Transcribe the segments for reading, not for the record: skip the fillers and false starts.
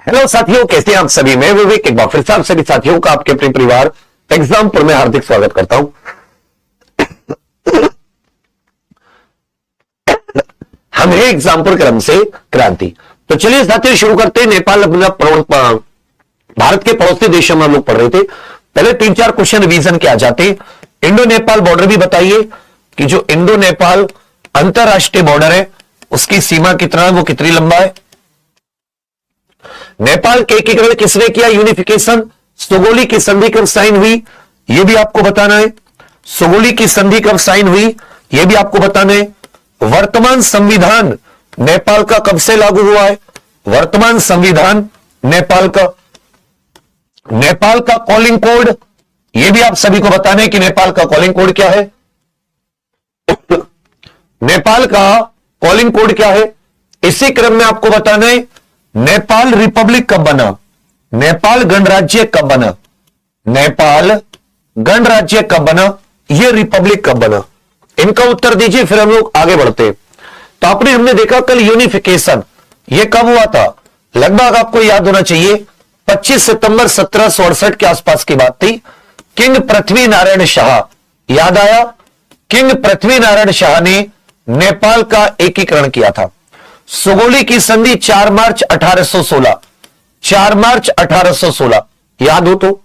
Hello साथियों, कैसे हैं आप सभी। मैं विवेक एक बार फिर से आप सभी साथियों का आपके अपने परिवार एग्जाम्पल में हार्दिक स्वागत करता हूं। हम हैं एग्जाम्पल क्रम से क्रांति। तो चलिए साथियों शुरू करते हैं। नेपाल अपना भारत के पड़ोसी देशों में हम लोग पढ़ रहे थे। पहले 3-4 क्वेश्चन रिवीजन के आ जाते हैं। इंडो नेपाल बॉर्डर भी बताइए कि जो इंडो नेपाल अंतरराष्ट्रीय बॉर्डर है उसकी सीमा कितना है, वो कितनी लंबा है। नेपाल के एकीकरण किसने किया, यूनिफिकेशन। सोगोली की संधि कब साइन हुई, यह भी आपको बताना है। सोगोली की संधि कब साइन हुई, यह भी आपको बताना है। वर्तमान संविधान नेपाल का कब से लागू हुआ है, वर्तमान संविधान नेपाल का कॉलिंग कोड, यह भी आप सभी को बताना है कि नेपाल का कॉलिंग कोड क्या है। नेपाल का कॉलिंग कोड क्या है। इसी क्रम में आपको बताना है नेपाल रिपब्लिक कब बना, नेपाल गणराज्य कब बना, नेपाल गणराज्य कब बना, यह रिपब्लिक कब बना। इनका उत्तर दीजिए, फिर हम लोग आगे बढ़ते हैं। तो हमने देखा कल यूनिफिकेशन, यह कब हुआ था, लगभग आपको याद होना चाहिए 25 सितंबर 1768 के आसपास की बात थी। किंग पृथ्वी नारायण शाह, याद आया, किंग पृथ्वी नारायण शाह ने नेपाल का एकीकरण किया था। सोगोली की संधि 4 मार्च 1816, 4 मार्च 1816 याद हो तो।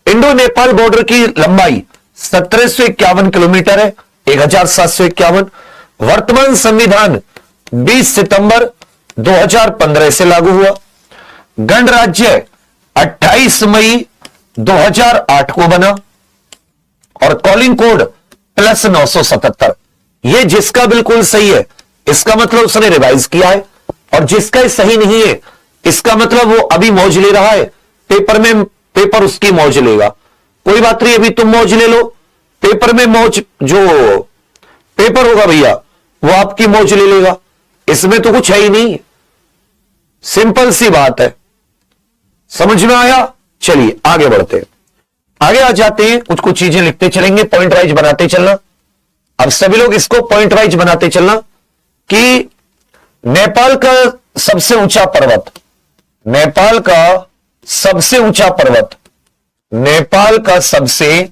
इंडो नेपाल बॉर्डर की लंबाई 1751 किलोमीटर है, 1751। वर्तमान संविधान 20 सितंबर 2015 से लागू हुआ। गणराज्य 28 मई 2008 को बना और कॉलिंग कोड +977। यह जिसका बिल्कुल सही है इसका मतलब उसने रिवाइज किया है, और जिसका सही नहीं है इसका मतलब वो अभी मौज ले रहा है। पेपर उसकी मौज लेगा। कोई बात नहीं, अभी तुम मौज ले लो, पेपर में मौज, जो पेपर होगा भैया वो आपकी मौज ले लेगा। इसमें तो कुछ है ही नहीं, सिंपल सी बात है। समझ में आया। चलिए आगे बढ़ते हैं, आगे आ जाते हैं। कुछ कुछ चीजें लिखते चलेंगे, पॉइंट वाइज बनाते चलना। अब सभी लोग इसको पॉइंट वाइज बनाते चलना कि नेपाल का सबसे ऊंचा पर्वत, नेपाल का सबसे ऊंचा पर्वत, नेपाल का सबसे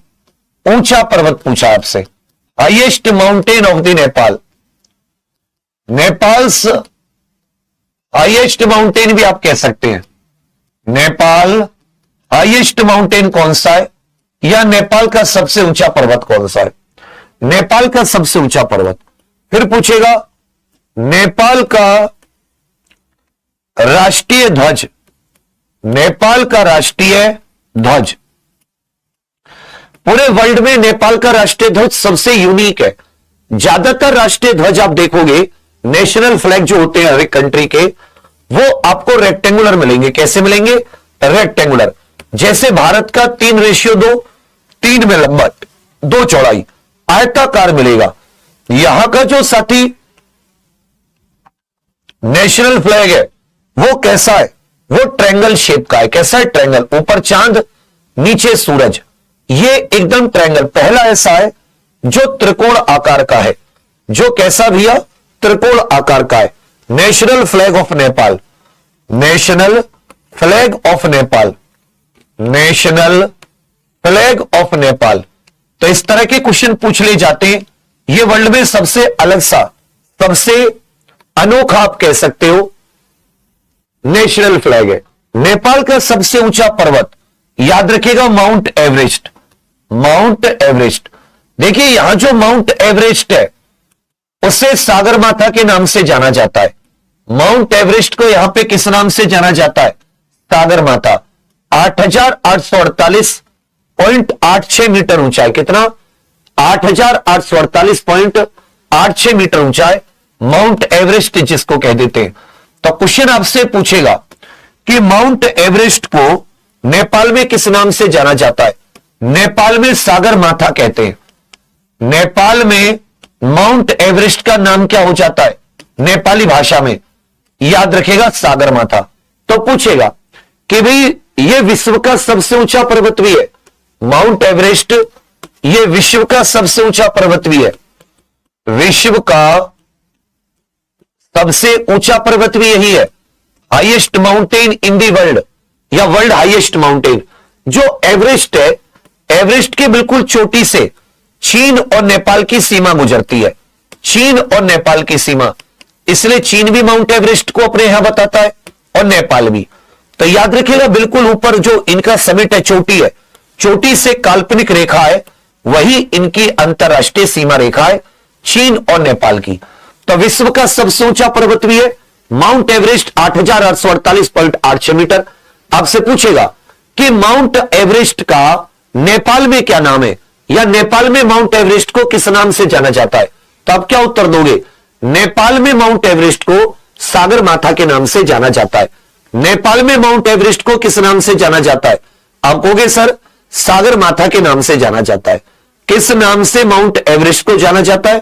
ऊंचा पर्वत पूछा आपसे। Highest mountain of the Nepal, Nepal highest mountain भी आप कह सकते हैं। नेपाल हाईएस्ट माउंटेन कौन सा है, या नेपाल का सबसे ऊंचा पर्वत कौन सा है। नेपाल का सबसे ऊंचा पर्वत। फिर पूछेगा नेपाल का राष्ट्रीय ध्वज, नेपाल का राष्ट्रीय ध्वज। पूरे वर्ल्ड में नेपाल का राष्ट्रीय ध्वज सबसे यूनिक है। ज्यादातर राष्ट्रीय ध्वज आप देखोगे, नेशनल फ्लैग जो होते हैं हर एक कंट्री के, वो आपको रेक्टेंगुलर मिलेंगे। कैसे मिलेंगे, रेक्टेंगुलर। जैसे भारत का 3:2, 3 में लंबा, 2 चौड़ाई, आयताकार मिलेगा। यहां का जो साथी नेशनल फ्लैग है वो कैसा है, वो ट्रायंगल शेप का है। कैसा है, ट्रायंगल। ऊपर चांद, नीचे सूरज, ये एकदम ट्रायंगल। पहला ऐसा है जो त्रिकोण आकार का है, जो कैसा भैया, त्रिकोण आकार का है। National flag of Nepal, national flag of Nepal, national flag of Nepal. तो इस तरह के क्वेश्चन पूछ ले जाते हैं। ये वर्ल्ड में सबसे अलग सा, सबसे अनोखा आप कह सकते हो नेशनल फ्लैग है। नेपाल का सबसे ऊंचा पर्वत याद रखिएगा, माउंट एवरेस्ट, माउंट एवरेस्ट। देखिए यहां जो माउंट एवरेस्ट है उसे सागरमाथा के नाम से जाना जाता है। माउंट एवरेस्ट को यहां पे किस नाम से जाना जाता है, सागरमाथा। 8848.86 मीटर ऊंचा है। कितना, 8848.86 मीटर ऊंचा है माउंट एवरेस्ट जिसको कह देते हैं। तो क्वेश्चन आपसे पूछेगा कि माउंट एवरेस्ट को नेपाल में किस नाम से जाना जाता है। नेपाल में सागरमाथा कहते हैं। नेपाल में माउंट एवरेस्ट का नाम क्या हो जाता है नेपाली भाषा में, याद रखेगा सागरमाथा। तो पूछेगा कि भाई ये विश्व का सबसे ऊंचा पर्वत भी है, माउंट एवरेस्ट ये विश्व का सबसे ऊंचा पर्वत भी है, विश्व का सबसे ऊंचा पर्वत भी यही है। Highest mountain in the world या वर्ल्ड हाईएस्ट माउंटेन, जो एवरेस्ट है, एवरेस्ट के बिल्कुल चोटी से चीन और नेपाल की सीमा गुजरती है, चीन और नेपाल की सीमा, इसलिए चीन भी माउंट एवरेस्ट को अपने यहां बताता है और नेपाल भी। तो याद रखिएगा बिल्कुल ऊपर जो इनका समिट है, चोटी है, चोटी से काल्पनिक रेखा है, वही इनकी अंतरराष्ट्रीय सीमा रेखा है चीन और नेपाल की। तो विश्व का सबसे ऊंचा पर्वत भी है माउंट एवरेस्ट 8,848.86 मीटर। आपसे पूछेगा कि माउंट एवरेस्ट का नेपाल में क्या नाम है, या नेपाल में माउंट एवरेस्ट को किस नाम से जाना जाता है, तो आप क्या उत्तर दोगे? नेपाल में माउंट एवरेस्ट को सागर माथा के नाम से जाना जाता है। नेपाल में माउंट एवरेस्ट को किस नाम से जाना जाता है? आप कहोगे सर सागर माथा के नाम से जाना जाता है। किस नाम से माउंट एवरेस्ट को जाना जाता है?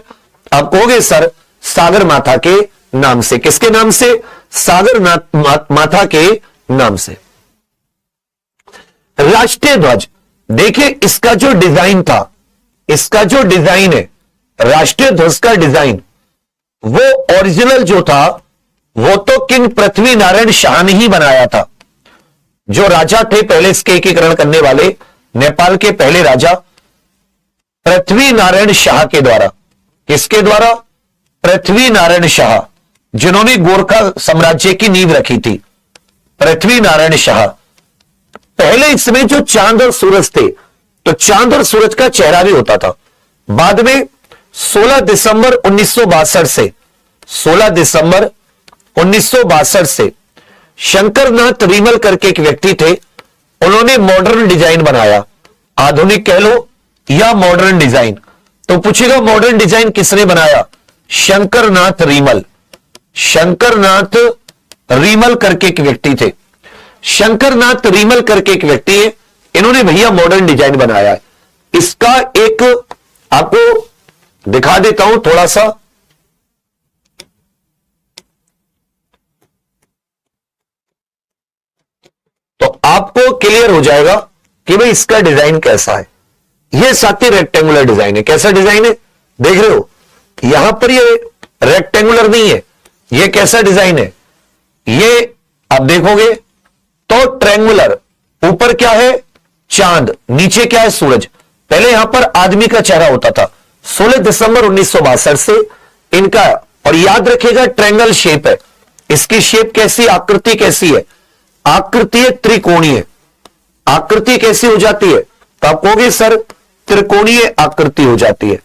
आप कहोगे सर सागर माथा के नाम से। किसके नाम से? सागर माथा के नाम से। राष्ट्रीय ध्वज, देखिए इसका जो डिजाइन था, इसका जो डिजाइन है राष्ट्रीय ध्वज का डिजाइन, वो ओरिजिनल जो था वो तो किंग पृथ्वी नारायण शाह ने ही बनाया था, जो राजा थे पहले इसके एकीकरण करने वाले, नेपाल के पहले राजा पृथ्वी नारायण शाह के द्वारा। किसके द्वारा? पृथ्वी नारायण शाह, जिन्होंने गोरखा साम्राज्य की नींव रखी थी, पृथ्वी नारायण शाह। पहले इसमें जो चांद और सूरज थे, तो चांद और सूरज का चेहरा भी होता था। बाद में 16 दिसंबर 1962 से 16 दिसंबर 1962 से शंकरनाथ रिमल करके एक व्यक्ति थे, उन्होंने मॉडर्न डिजाइन बनाया, आधुनिक कह लो या मॉडर्न डिजाइन। तो पूछेगा मॉडर्न डिजाइन किसने बनाया? शंकरनाथ रिमल। शंकरनाथ रिमल करके एक व्यक्ति थे, शंकरनाथ रिमल करके एक व्यक्ति है, इन्होंने भैया मॉडर्न डिजाइन बनाया है। इसका एक आपको दिखा देता हूं थोड़ा सा, तो आपको क्लियर हो जाएगा कि भाई इसका डिजाइन कैसा है। यह साथी रेक्टेंगुलर डिजाइन है। कैसा डिजाइन है देख रहे हो? यहां पर ये रेक्टेंगुलर नहीं है, ये कैसा डिजाइन है? ये आप देखोगे तो ट्रायंगुलर। ऊपर क्या है? चांद, नीचे क्या है? सूरज। पहले यहां पर आदमी का चेहरा होता था। 16 दिसंबर 1962 से इनका, और याद रखिएगा ट्रायंगल शेप है। इसकी शेप कैसी, आकृति कैसी है? आकृति है त्रिकोणीय। आकृति कैसी हो जाती है? तो आप कहोगे सर त्रिकोणीय आकृति हो जाती है,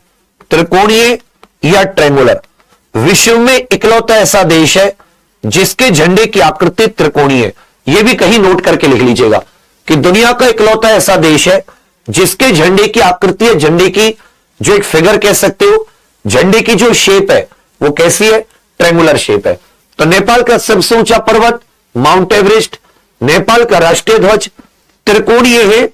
त्रिकोणीय या ट्रायंगुलर। विश्व में इकलौता ऐसा देश है जिसके झंडे की आकृति त्रिकोणीय है। यह भी कहीं नोट करके लिख लीजिएगा कि दुनिया का इकलौता ऐसा देश है जिसके झंडे की आकृति है, झंडे की जो एक फिगर कह सकते हो, झंडे की जो शेप है वो कैसी है? ट्रायंगुलर शेप है। तो नेपाल का सबसे ऊंचा पर्वत माउंट एवरेस्ट, नेपाल का राष्ट्रीय ध्वज त्रिकोणीय है,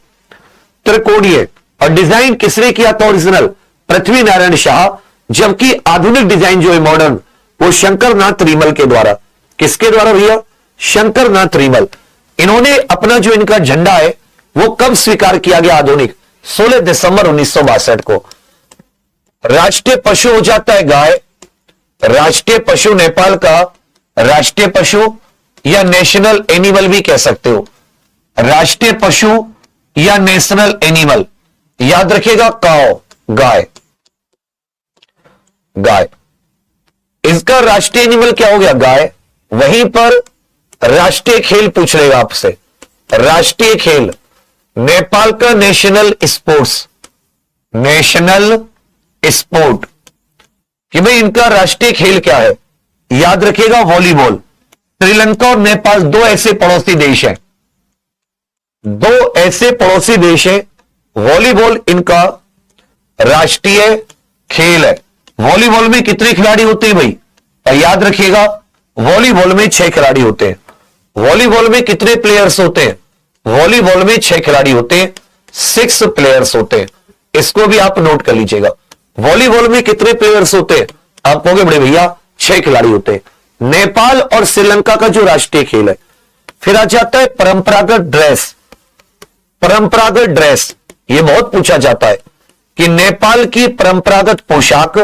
त्रिकोणीय। और डिजाइन किसने किया था ओरिजिनल? पृथ्वी नारायण शाह। जबकि आधुनिक डिजाइन जो है मॉडर्न, वो शंकरनाथ रिमल के द्वारा। किसके द्वारा भैया? शंकरनाथ रिमल। इन्होंने अपना जो इनका झंडा है वो कब स्वीकार किया गया आधुनिक? 16 दिसंबर 1962 को। राष्ट्रीय पशु हो जाता है गाय। राष्ट्रीय पशु नेपाल का राष्ट्रीय पशु या नेशनल एनिमल भी कह सकते हो, राष्ट्रीय पशु या नेशनल एनिमल। याद रखिएगा काओ, गाय, गाय। इसका राष्ट्रीय एनिमल क्या हो गया? गाय। वहीं पर राष्ट्रीय खेल पूछ लेगा आपसे। राष्ट्रीय खेल नेपाल का नेशनल स्पोर्ट्स, नेशनल स्पोर्ट, कि भाई इनका राष्ट्रीय खेल क्या है? याद रखिएगा वॉलीबॉल। श्रीलंका और नेपाल दो ऐसे पड़ोसी देश हैं, दो ऐसे पड़ोसी देश हैं, वॉलीबॉल इनका राष्ट्रीय खेल है। वॉलीबॉल में कितने खिलाड़ी होते हैं भाई? और याद रखिएगा वॉलीबॉल में 6 खिलाड़ी होते हैं। वॉलीबॉल में कितने प्लेयर्स होते हैं? वॉलीबॉल में 6 खिलाड़ी होते हैं, 6 प्लेयर्स होते हैं। इसको भी आप नोट कर लीजिएगा। वॉलीबॉल में कितने प्लेयर्स होते हैं? आप कहोगे बड़े भैया 6 खिलाड़ी होते हैं। नेपाल और श्रीलंका का जो राष्ट्रीय खेल है। फिर आ जाता है परंपरागत ड्रेस। परंपरागत ड्रेस ये बहुत पूछा जाता है कि नेपाल की परंपरागत पोशाक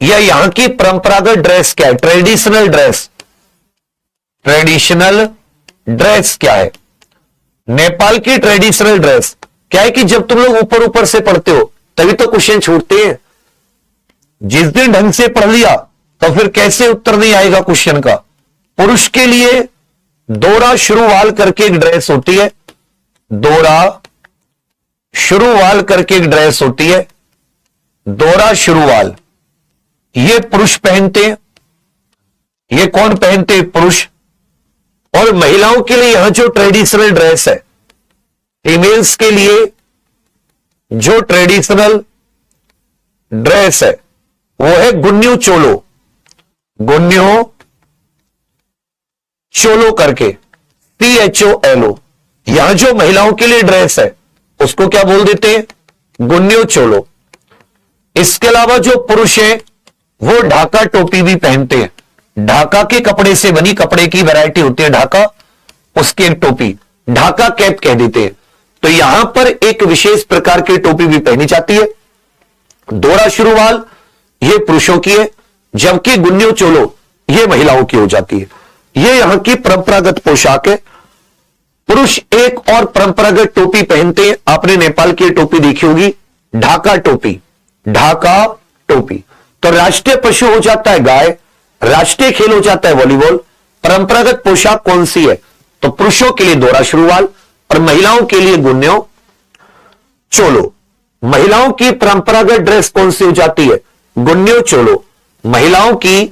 या यहां की परंपरागत ड्रेस क्या है? Traditional dress. ट्रेडिशनल ड्रेस क्या है? नेपाल की ट्रेडिशनल ड्रेस क्या है कि जब तुम लोग ऊपर ऊपर से पढ़ते हो तभी तो क्वेश्चन छूटते हैं। जिस दिन ढंग से पढ़ लिया तो फिर कैसे उत्तर नहीं आएगा क्वेश्चन का। पुरुष के लिए दोहरा शुरुवाल करके एक ड्रेस होती है, दोहरा शुरुवाल करके एक ड्रेस होती है, दोहरा शुरुवाल, ये पुरुष पहनते हैं। ये कौन पहनते हैं? पुरुष। और महिलाओं के लिए यहां जो ट्रेडिशनल ड्रेस है, फीमेल्स के लिए जो ट्रेडिशनल ड्रेस है वो है गुन्यू चोलो, गुन्यू चोलो करके CHOLO। यहां जो महिलाओं के लिए ड्रेस है उसको क्या बोल देते हैं? गुन्यू चोलो। इसके अलावा जो पुरुष है वो ढाका टोपी भी पहनते हैं। ढाका के कपड़े से बनी, कपड़े की वैरायटी होती है ढाका, उसकी एक टोपी ढाका कैप कह देते हैं। तो यहां पर एक विशेष प्रकार की टोपी भी पहनी जाती है। दोहरा शुरुवाल ये पुरुषों की है, जबकि गुन्यू चोलो ये महिलाओं की हो जाती है। ये यहां की परंपरागत पोशाक है। पुरुष एक और परंपरागत टोपी पहनते हैं। आपने नेपाल की टोपी देखी होगी, ढाका टोपी, ढाका टोपी। तो राष्ट्रीय पशु हो जाता है गाय, राष्ट्रीय खेल हो जाता है वॉलीबॉल। परंपरागत पोशाक कौन सी है? तो पुरुषों के लिए दोहरा शुरुवाल और महिलाओं के लिए गुन्यो चोलो। महिलाओं की परंपरागत ड्रेस कौन सी हो जाती है? गुन्यो चोलो। महिलाओं की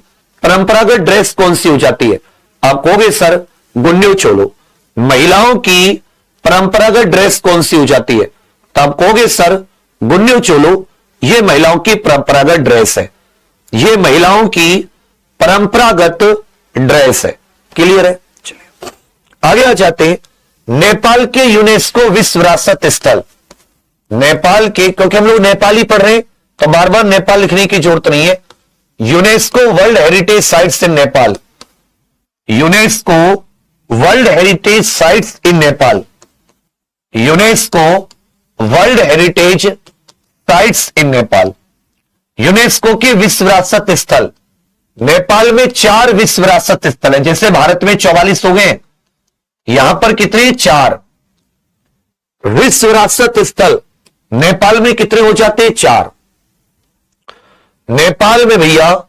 परंपरागत ड्रेस कौन सी हो जाती है? आप कहोगे सर गुन्यो चोलो। महिलाओं की परंपरागत ड्रेस कौन सी हो जाती है? तो आप कहोगे सर गुन्यो चोलो ये महिलाओं की परंपरागत ड्रेस है, ये महिलाओं की परंपरागत ड्रेस है। क्लियर है? चलिए आगे आ जाते हैं। नेपाल के यूनेस्को विश्व विरासत स्थल, नेपाल के, क्योंकि हम लोग नेपाली पढ़ रहे हैं तो बार बार नेपाल लिखने की जरूरत नहीं है। UNESCO world heritage sites in Nepal, UNESCO world heritage sites in Nepal, UNESCO world heritage sites in Nepal. UNESCO के विश्व विरासत स्थल, नेपाल में 4 विश्व विरासत स्थल है। जैसे भारत में 44 हो गए, यहां पर कितने? 4 विश्व विरासत स्थल नेपाल में कितने हो जाते हैं? 4। नेपाल में भैया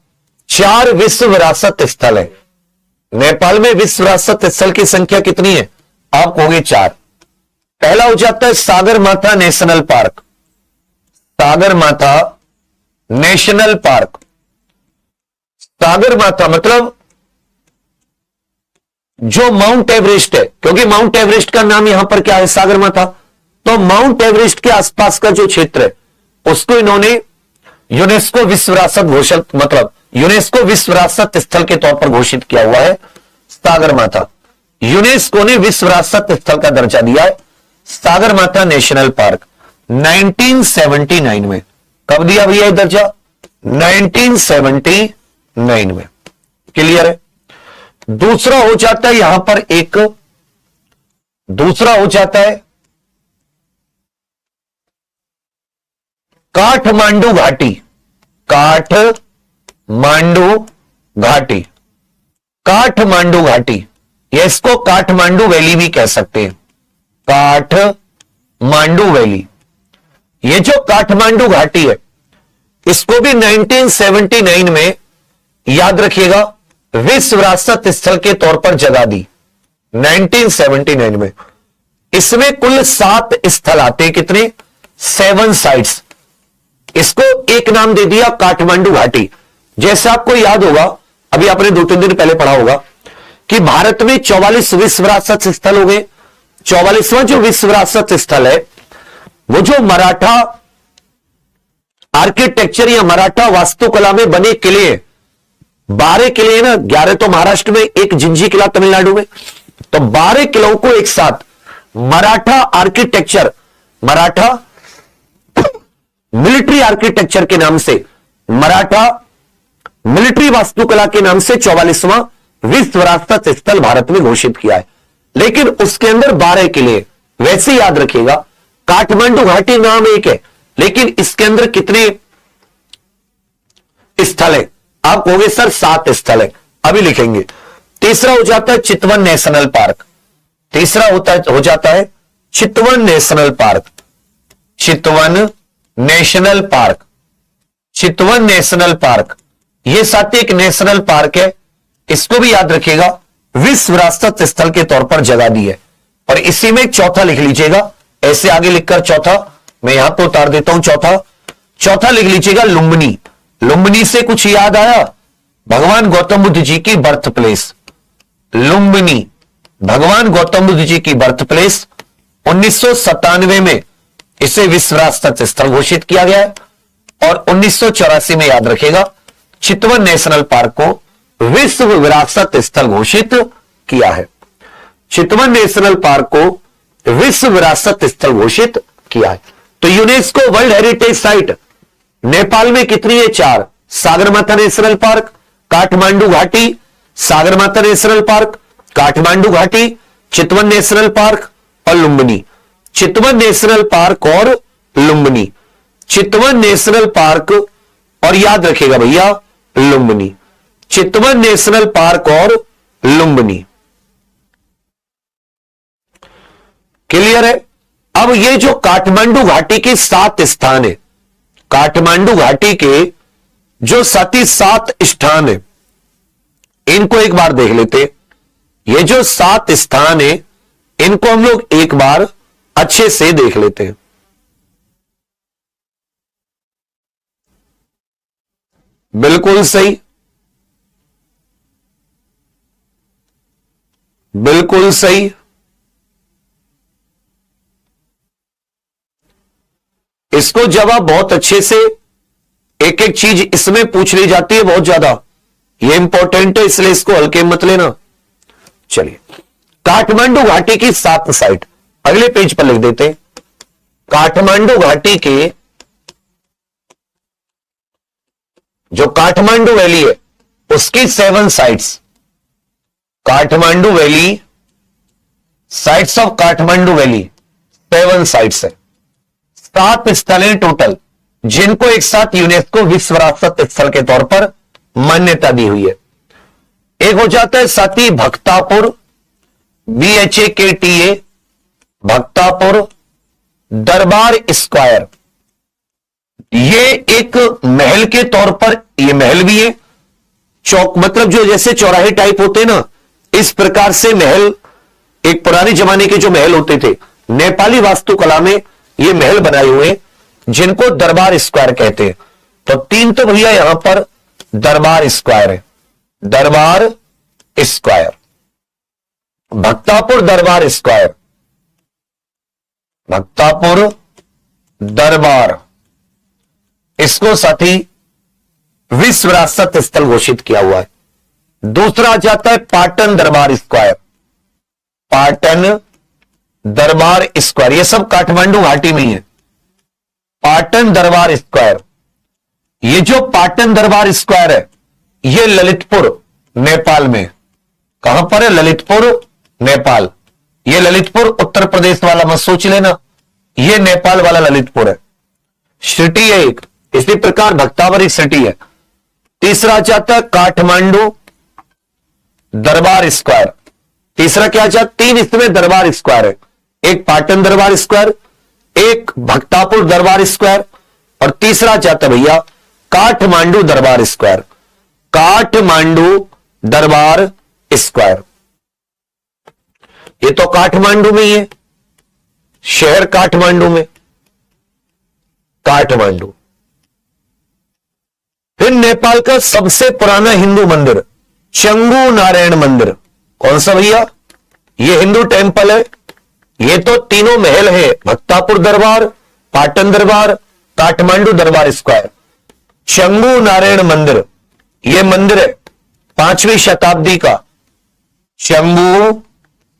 4 विश्व विरासत स्थल है। नेपाल में विश्व विरासत स्थल की संख्या कितनी है? आप कहोगे 4। पहला हो जाता है Sagarmatha national park, Sagarmatha national park. Sagarmatha मतलब जो माउंट एवरेस्ट है, क्योंकि माउंट एवरेस्ट का नाम यहां पर क्या है? सागरमाथा। तो माउंट एवरेस्ट के आसपास का जो क्षेत्र है उसको इन्होंने यूनेस्को विश्व विरासत घोषित, मतलब यूनेस्को विश्व विरासत स्थल के तौर पर घोषित किया हुआ है सागरमाथा। यूनेस्को ने विश्व विरासत स्थल का दर्जा दिया है सागरमाथा नेशनल पार्क 1979 में। कब दिया भैया दर्जा? 1979 में। क्लियर है? दूसरा हो जाता है यहां पर एक, दूसरा हो जाता है काठमांडू घाटी, काठमांडू घाटी, काठमांडू घाटी, या इसको काठमांडू वैली भी कह सकते हैं, काठमांडू वैली। ये जो काठमांडू घाटी है इसको भी 1979 में याद रखिएगा विश्व विरासत स्थल के तौर पर जगह दी 1979 में। इसमें कुल 7 स्थल आते हैं। कितने? 7 साइट्स। इसको एक नाम दे दिया काठमांडू घाटी। जैसे आपको याद होगा, अभी आपने 2-3 दिन पहले पढ़ा होगा कि भारत में 44 विश्व विरासत स्थल हो गए। 44वां जो विश्व विरासत स्थल है वो जो मराठा आर्किटेक्चर या मराठा वास्तुकला में बने किले, 12 किले ना, 11 तो महाराष्ट्र में, एक जिंजी किला तमिलनाडु में, तो 12 किलों को एक साथ Maratha architecture, Maratha military architecture के नाम से, मराठा मिलिट्री वास्तुकला के नाम से 44वां विश्व विरासत स्थल भारत में घोषित किया है। लेकिन उसके अंदर 12 किले। वैसे याद रखिएगा काठमांडू घाटी नाम एक है, लेकिन इसके अंदर कितने स्थल है? आप कहोगे सर 7 स्थल है। अभी लिखेंगे। तीसरा हो जाता है चितवन नेशनल पार्क। तीसरा हो जाता है चितवन नेशनल पार्क। चितवन नेशनल पार्क, चितवन नेशनल पार्क, यह साथी एक नेशनल पार्क है। इसको भी याद रखिएगा, विश्व विरासत स्थल के तौर पर जगह दी है। और इसी में चौथा लिख लीजिएगा, ऐसे आगे लिखकर चौथा, मैं यहां तो उतार देता हूं चौथा। चौथा लिख लीजिएगा लुम्बिनी। लुम्बिनी से कुछ याद आया? भगवान गौतम बुद्ध जी की बर्थ प्लेस। लुम्बिनी भगवान गौतम बुद्ध जी की बर्थ प्लेस। 1997 में इसे विश्व विरासत स्थल घोषित किया गया है और 1984 में याद रखेगा चितवन नेशनल पार्क को विश्व विरासत स्थल घोषित किया है। चितवन नेशनल पार्क को विश्व विरासत स्थल घोषित किया है। तो UNESCO world heritage site Nepal में कितनी है? 4। सागरमाथा नेशनल पार्क, काठमांडू घाटी, सागरमाथा नेशनल पार्क, काठमांडू घाटी, चितवन नेशनल पार्क और लुम्बिनी। चितवन नेशनल पार्क और लुम्बिनी, चितवन नेशनल पार्क और याद रखिएगा भैया लुम्बिनी, चितवन नेशनल पार्क और लुम्बिनी। क्लियर है? अब ये जो काठमांडू घाटी के 7 स्थान है, काठमांडू घाटी के जो 7 स्थान है, इनको एक बार देख लेते। ये जो 7 स्थान है, इनको हम लोग एक बार अच्छे से देख लेते हैं। बिल्कुल सही, बिल्कुल सही। इसको जवाब बहुत अच्छे से एक एक चीज इसमें पूछ ली जाती है, बहुत ज्यादा ये इंपॉर्टेंट है, इसलिए इसको हल्के मत लेना। चलिए, काठमांडू घाटी की 7 साइट अगले पेज पर लिख देते हैं। काठमांडू घाटी के जो काठमांडू वैली है उसकी 7 sites, Kathmandu valley, sites of Kathmandu valley 7 sites है। 7 स्थल हैं टोटल, जिनको एक साथ यूनेस्को विश्व विरासत स्थल के तौर पर मान्यता दी हुई है। एक हो जाता है साथी भक्तापुर, BHAKTA, भक्तापुर दरबार स्क्वायर। ये एक महल के तौर पर, ये महल भी है, चौक मतलब जो जैसे चौराहे टाइप होते हैं ना, इस प्रकार से महल, एक पुराने जमाने के जो महल होते थे, नेपाली वास्तुकला में ये महल बनाए हुए जिनको दरबार स्क्वायर कहते हैं। तो 3 तो भैया यहां पर दरबार स्क्वायर है, दरबार स्क्वायर, भक्तापुर दरबार स्क्वायर, भक्तापुर दरबार, इसको साथी विश्व विरासत स्थल घोषित किया हुआ है। दूसरा आ जाता है पाटन दरबार स्क्वायर, पाटन दरबार स्क्वायर, ये सब काठमांडू घाटी में है। पाटन दरबार स्क्वायर, ये जो पाटन दरबार स्क्वायर है, ये ललितपुर नेपाल में, कहां पर है? ललितपुर नेपाल। ये ललितपुर उत्तर प्रदेश वाला मत सोच लेना, ये नेपाल वाला ललितपुर है। सिटी है एक, इसी प्रकार भक्तावर एक सिटी है। तीसरा जाता है काठमांडू दरबार स्क्वायर। तीसरा क्या जाता? 3 इसमें दरबार स्क्वायर है, एक पाटन दरबार स्क्वायर, एक भक्तापुर दरबार स्क्वायर और तीसरा जाता भैया काठमांडू दरबार स्क्वायर, काठमांडू दरबार स्क्वायर। ये तो काठमांडू में ही है, शहर काठमांडू में, काठमांडू। फिर नेपाल का सबसे पुराना हिंदू मंदिर चंगू नारायण मंदिर, कौन सा भैया? ये हिंदू टेंपल है। ये तो तीनों महल है, भक्तापुर दरबार, पाटन दरबार, काठमांडू दरबार स्क्वायर। चंगू नारायण मंदिर, यह मंदिर है 5वीं शताब्दी का, चंगू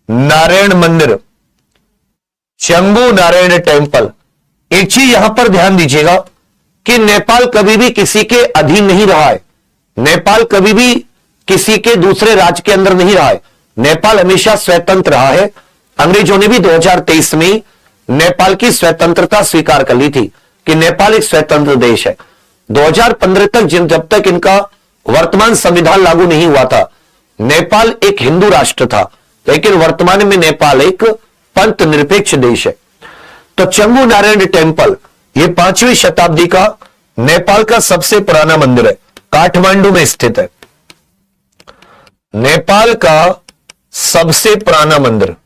नारायण मंदिर, चंगू नारायण टेंपल। एक चीज यहां पर ध्यान दीजिएगा कि नेपाल कभी भी किसी के अधीन नहीं रहा है, नेपाल कभी भी किसी के दूसरे राज्य के अंदर नहीं रहा है। नेपाल हमेशा स्वतंत्र रहा है। अंग्रेजों ने भी 2023 में नेपाल की स्वतंत्रता स्वीकार कर ली थी कि नेपाल एक स्वतंत्र देश है। 2015 तक जब तक इनका वर्तमान संविधान लागू नहीं हुआ था, नेपाल एक हिंदू राष्ट्र था, लेकिन वर्तमान में नेपाल एक पंथ निरपेक्ष देश है। तो चंगू नारायण टेम्पल ये 5वीं शताब्दी का नेपाल का सबसे पुराना मंदिर है, काठमांडू में स्थित है। नेपाल का सबसे पुराना मंदिर,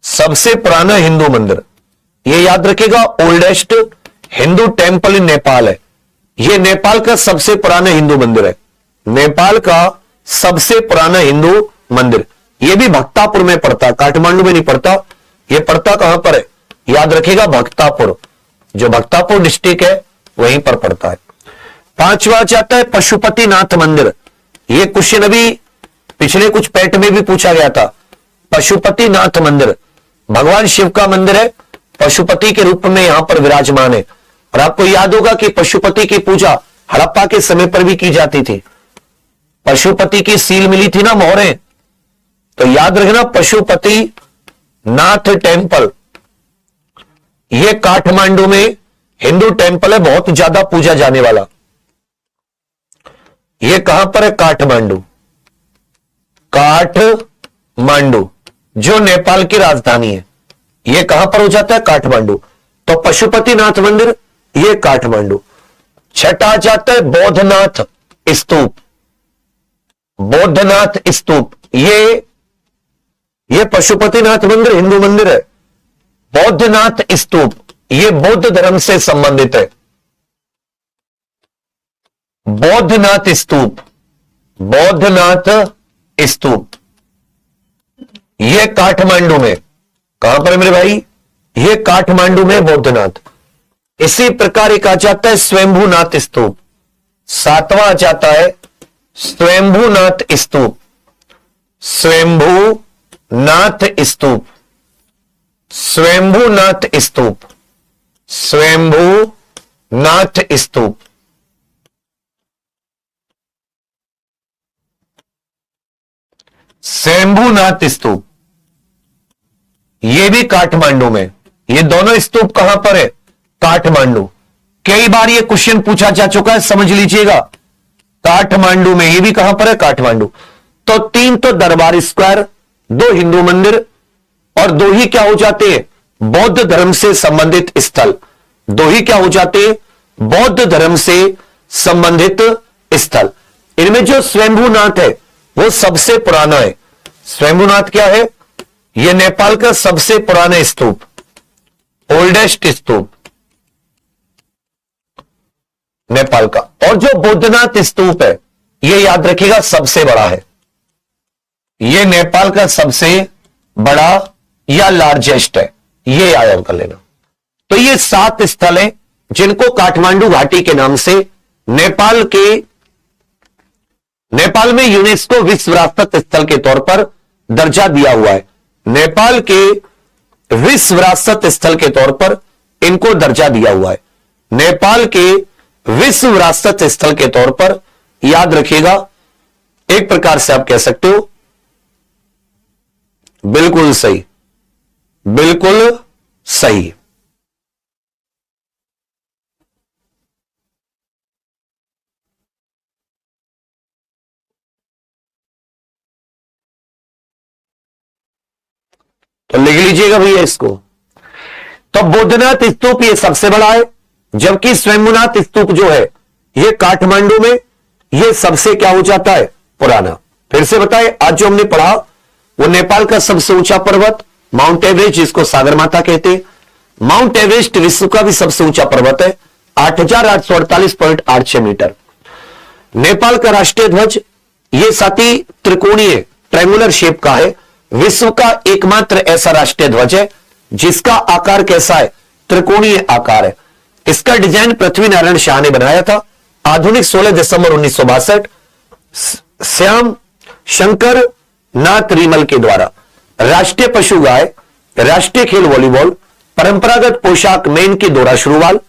सबसे पुराना हिंदू मंदिर, ये याद रखिएगा, oldest Hindu temple in Nepal है। यह नेपाल का सबसे पुराना हिंदू मंदिर है, नेपाल का सबसे पुराना हिंदू मंदिर। यह भी भक्तापुर में पड़ता, काठमांडू में नहीं पड़ता। यह पड़ता कहां पर है, याद रखिएगा, भक्तापुर, जो भक्तापुर डिस्ट्रिक्ट है वहीं पर पड़ता है। 5वां जाता है पशुपतिनाथ मंदिर। यह क्वेश्चन अभी पिछले कुछ पैट में भी पूछा गया था। पशुपतिनाथ मंदिर भगवान शिव का मंदिर है, पशुपति के रूप में यहां पर विराजमान है। और आपको याद होगा कि पशुपति की पूजा हड़प्पा के समय पर भी की जाती थी। पशुपति की सील मिली थी ना, मोहरें, तो याद रखना पशुपति नाथ टेम्पल यह काठमांडू में हिंदू टेम्पल है, बहुत ज्यादा पूजा जाने वाला। यह कहां पर है, काठमांडू, काठमांडू जो नेपाल की राजधानी है। यह कहां पर हो जाता है, काठमांडू। तो पशुपतिनाथ मंदिर यह काठमांडू। छठा आ जाता है बौद्धनाथ स्तूप, बौद्धनाथ स्तूप, ये पशुपतिनाथ मंदिर हिंदू मंदिर है। बौद्धनाथ स्तूप ये बौद्ध धर्म से संबंधित है। बौद्धनाथ स्तूप, बौद्धनाथ स्तूप ये काठमांडू में, कहां पर है मेरे भाई, ये काठमांडू में बौद्धनाथ। इसी प्रकार एक आ जाता है स्वयंभूनाथ स्तूप, 7वां आ जाता है स्वयंभूनाथ स्तूप, स्वयंभूनाथ स्तूप, स्वयंभूनाथ स्तूप, स्वयंभूनाथ स्तूप। स्वयंभूनाथ स्तूप ये भी काठमांडू में। ये दोनों स्तूप कहां पर है, काठमांडू। कई बार ये क्वेश्चन पूछा जा चुका है, समझ लीजिएगा, काठमांडू में। ये भी कहां पर है, काठमांडू। तो 3 तो दरबार स्क्वायर, 2 हिंदू मंदिर और 2 ही क्या हो जाते हैं, बौद्ध धर्म से संबंधित स्थल। 2 ही क्या हो जाते हैं, बौद्ध धर्म से संबंधित स्थल। इनमें जो स्वयंभूनाथ है वो सबसे पुराना है। स्वयंभूनाथ क्या है, यह नेपाल का सबसे पुराना स्तूप, ओल्डेस्ट स्तूप नेपाल का। और जो बौद्धनाथ स्तूप है यह याद रखिएगा सबसे बड़ा है। यह नेपाल का सबसे बड़ा या लार्जेस्ट है, यह याद कर लेना। तो ये 7 स्थल हैं जिनको काठमांडू घाटी के नाम से नेपाल में यूनेस्को विश्व विरासत स्थल के तौर पर दर्जा दिया हुआ है। नेपाल के विश्व विरासत स्थल के तौर पर इनको दर्जा दिया हुआ है। नेपाल के विश्व विरासत स्थल के तौर पर याद रखिएगा, एक प्रकार से आप कह सकते हो बिल्कुल सही, बिल्कुल सही। तो लिख लीजिएगा भैया इसको। तो बौद्धनाथ स्तूप ये सबसे बड़ा है, जबकि स्वयंभूनाथ स्तूप जो है ये काठमांडू में, ये सबसे क्या हो जाता है, पुराना। फिर से बताए, आज जो हमने पढ़ा वो नेपाल का सबसे ऊंचा पर्वत माउंट एवरेस्ट, जिसको सागरमाथा कहते हैं। माउंट एवरेस्ट विश्व का भी सबसे ऊंचा पर्वत है, 8848.86 मीटर। नेपाल का राष्ट्रीय ध्वज ये साथी त्रिकोणीय ट्रायंगुलर शेप का है। विश्व का एकमात्र ऐसा राष्ट्रीय ध्वज है जिसका आकार कैसा है, त्रिकोणीय आकार है। इसका डिजाइन पृथ्वी नारायण शाह ने बनाया था। आधुनिक 16 दिसंबर 1962 श्याम शंकर नाथ रिमल के द्वारा। राष्ट्रीय पशु गाय, राष्ट्रीय खेल वॉलीबॉल, परंपरागत पोशाक मेन की दोहरा शुरुवाल,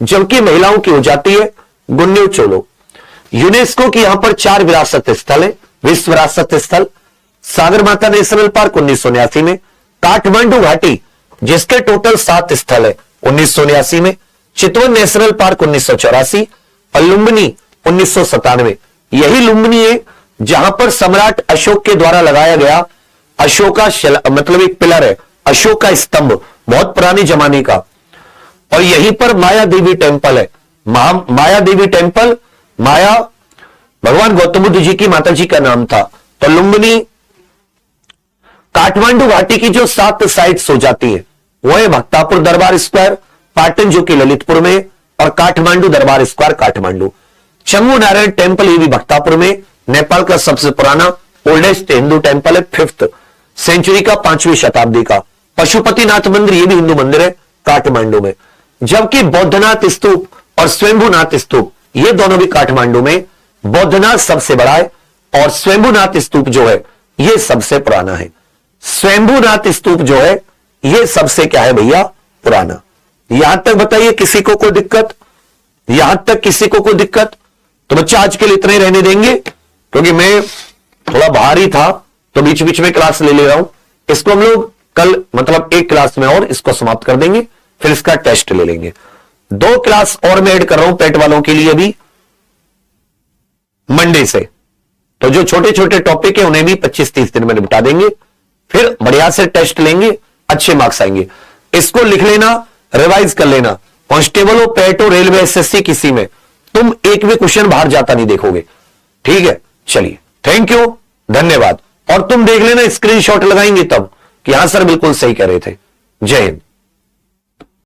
जबकि महिलाओं की हो जाती है गुन्न्यू चोलो। यूनेस्को की यहां पर 4 विरासत स्थल है, विश्व विरासत स्थल। सागरमाथा नेशनल पार्क 1989 में, काठमांडू घाटी जिसके टोटल 7 स्थल है 1989 में, चितवन नेशनल पार्क 1984 और लुम्बिनी 1997। यही लुम्बिनी है जहां पर सम्राट अशोक के द्वारा लगाया गया अशोका मतलब एक पिलर है, अशोक का स्तंभ, बहुत पुराने जमाने का। और यहीं पर माया देवी टेम्पल है, माया देवी टेम्पल, माया भगवान गौतम बुद्ध जी की माता जी का नाम था। तो लुम्बिनी काठमांडू घाटी की जो 7 साइट्स हो जाती है वो है भक्तापुर दरबार स्क्वायर, पाटन जो कि ललितपुर में, और काठमांडू दरबार स्क्वायर काठमांडू। शंभू नारायण टेम्पल ये भी भक्तापुर में, नेपाल का सबसे पुराना ओल्डेस्ट हिंदू टेम्पल है, 5th सेंचुरी का, 5वीं शताब्दी का। पशुपतिनाथ मंदिर ये भी हिंदू मंदिर है काठमांडू में। जबकि बौद्धनाथ स्तूप और स्वयंभूनाथ स्तूप ये दोनों भी काठमांडू में। बौद्धनाथ सबसे बड़ा है और स्वयंभूनाथ स्तूप जो है ये सबसे पुराना है। स्वयंभूनाथ स्तूप जो है ये सबसे क्या है भैया, पुराना। यहां तक बताइए किसी को कोई दिक्कत, यहां तक किसी को कोई दिक्कत? तो बच्चा आज के लिए इतना ही रहने देंगे, क्योंकि मैं थोड़ा बाहर ही था तो बीच बीच में क्लास ले रहा हूं। इसको हम लोग कल मतलब एक क्लास में और इसको समाप्त कर देंगे, फिर इसका टेस्ट ले लेंगे। 2 क्लास और मैं ऐड कर रहा हूं पेट वालों के लिए अभी मंडे से। तो जो छोटे छोटे टॉपिक है उन्हें भी 25-30 दिन में निपटा देंगे, फिर बढ़िया से टेस्ट लेंगे, अच्छे मार्क्स आएंगे। इसको लिख लेना, रिवाइज कर लेना। कांस्टेबल हो, पेट हो, रेलवे, एसएससी, किसी में तुम एक भी क्वेश्चन बाहर जाता नहीं देखोगे। ठीक है, चलिए, थैंक यू, धन्यवाद। और तुम देख लेना, स्क्रीनशॉट लगाएंगे तब कि हां सर बिल्कुल सही कह रहे थे। जय हिंद।